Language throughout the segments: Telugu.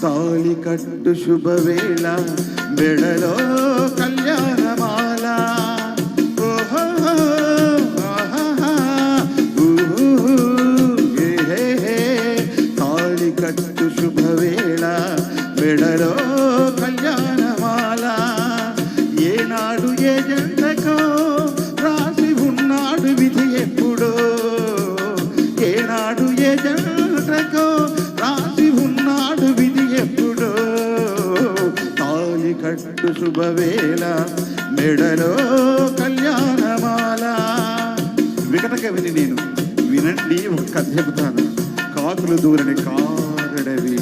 తాళి కట్టు శుభవేళ మెడలో కళ్యాణమాల తాళి కట్టు శుభవేళ మెడలో కళ్యాణమాల ఏనాడు ఏ జంటకో రాసి ఉన్నాడు విధి ఎప్పుడో ఏనాడు ఏ జంటకో రాసి ఉన్నాడు విధి ఎప్పుడో తాళి కట్టు శుభవేళ మెడలో కళ్యాణమాల. వికటక విని నేను వినండి ఒక కథ చెబుతాను. కాకులు దూరని కారడవి.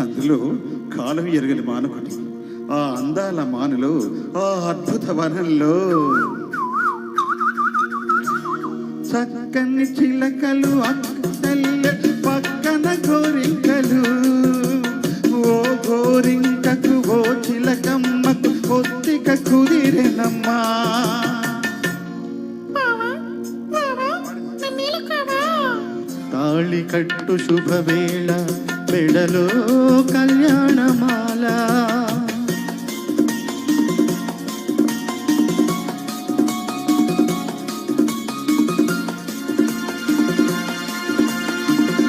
అందులో కాలం ఎరగని మానకుడు. ఆ అందాల మానులో ఆ అద్భుత వనంలో చక్కని చిలకలు అక్కల పక్కన గోరింకలు. ఓ గోరింకకు ఓ చిలకమ్మకు కొద్దిక కుదిరెనమ్మా. తాళి కట్టు శుభవేళ మెడలో కళ్యాణమాల.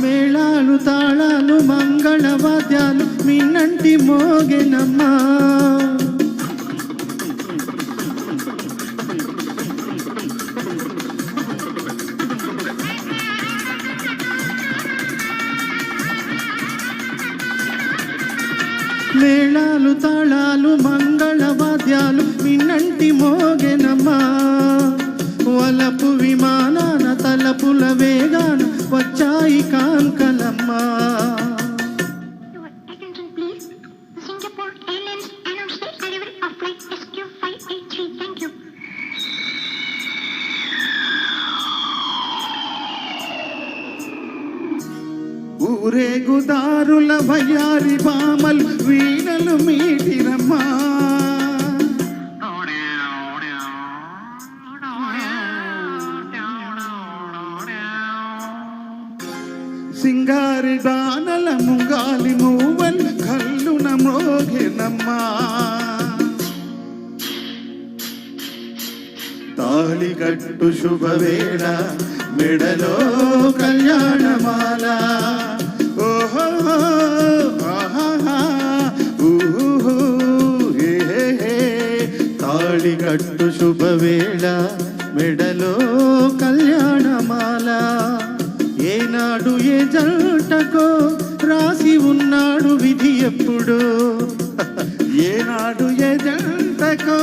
మేళాలు తాళాలు మంగళవాద్యాలు మిన్నంటి మోగెనమ్మా. మేళాలు తాళాలు మంగళవాద్యాలు మిన్నంటి మోగెనమ్మా. వలపు విమానాన తలపుల వేగాన వచ్చాయి కాంకలమ్మా. ఊరేగుదారుల భయారి బామలు వీణలు మీటిరమ్మా. సింగారి దానల ముంగాలి మూవలు కల్లున మోగెనమ్మా. తాళి కట్టు శుభవేళ మెడలో కళ్యాణమాల. ఓహో తాళి కట్టు శుభవేళ మెడలో కళ్యాణమాల. ఏనాడు ఏ జంటకో రాసి ఉన్నాడు విధి ఎప్పుడు. ఏనాడు ఏ జంటకో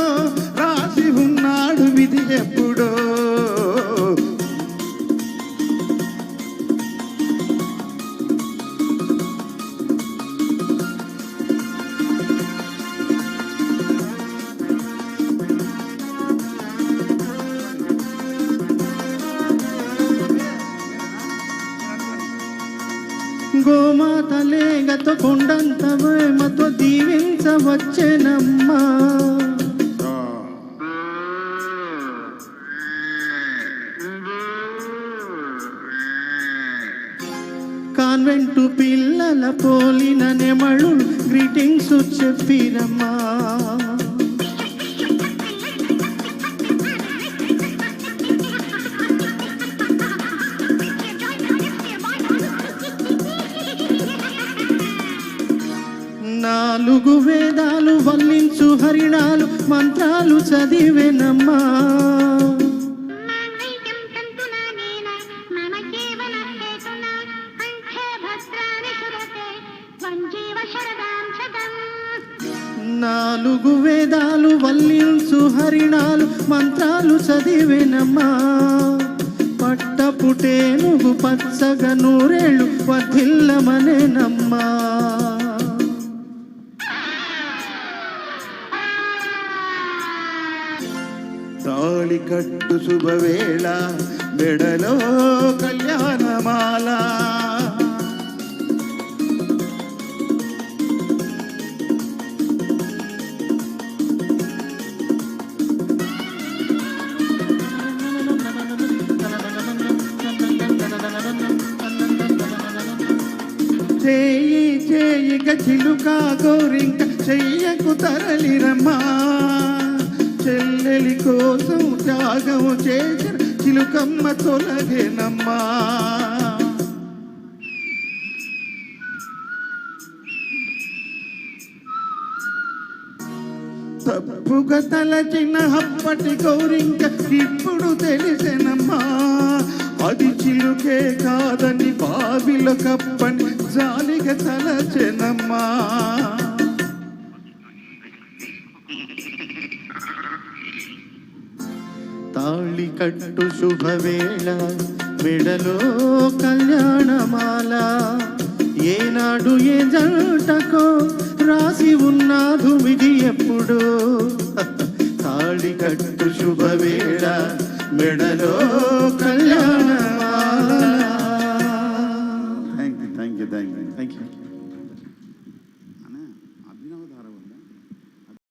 రాసి ఉన్నాడు విధి ఎప్పుడో. గోమాత లేగతో కొండంత వేమతో దీవించవచ్చెనమ్మా. కాన్వెంటు పిల్లల పోలిన నెమళ్ళు గ్రీటింగ్స్ చెప్పిరమ్మా. నాలుగు వేదాలు వల్లించు హరిణాలు మంత్రాలు చదివేనమ్మా. నాలుగు వేదాలు వల్లించు హరిణాలు మంత్రాలు చదివేనమ్మా. పట్టపుటేనుగు పచ్చగా నూరేళ్ళు వర్ధిల్లమనేనమ్మా. తాళి కట్టు శుభవేళ మెడలో కళ్యాణమాల. ఇక చిలుక గోరింక చెయ్యకు తరలిరమ్మా చెల్లెలి కోసం త్యాగం చేసిన చిలుకమ్మ తొలగేనమ్మా తప్పుగా తలచిన అప్పటి గౌరింక ఇప్పుడు తెలిసెనమ్మా అది చిలుకే కాదని బావిలో కప్పని జాలిగా తలచెనమ్మా తాళి కట్టు శుభవేళ మెడలో కళ్యాణమాల ఏనాడు ఏ జంటకో రాసి ఉన్నాదు విధి ఎప్పుడు తాళి కట్టు శుభవేళ మెడలో కళ్యాణమాల. Thank you thank you thank you thank you.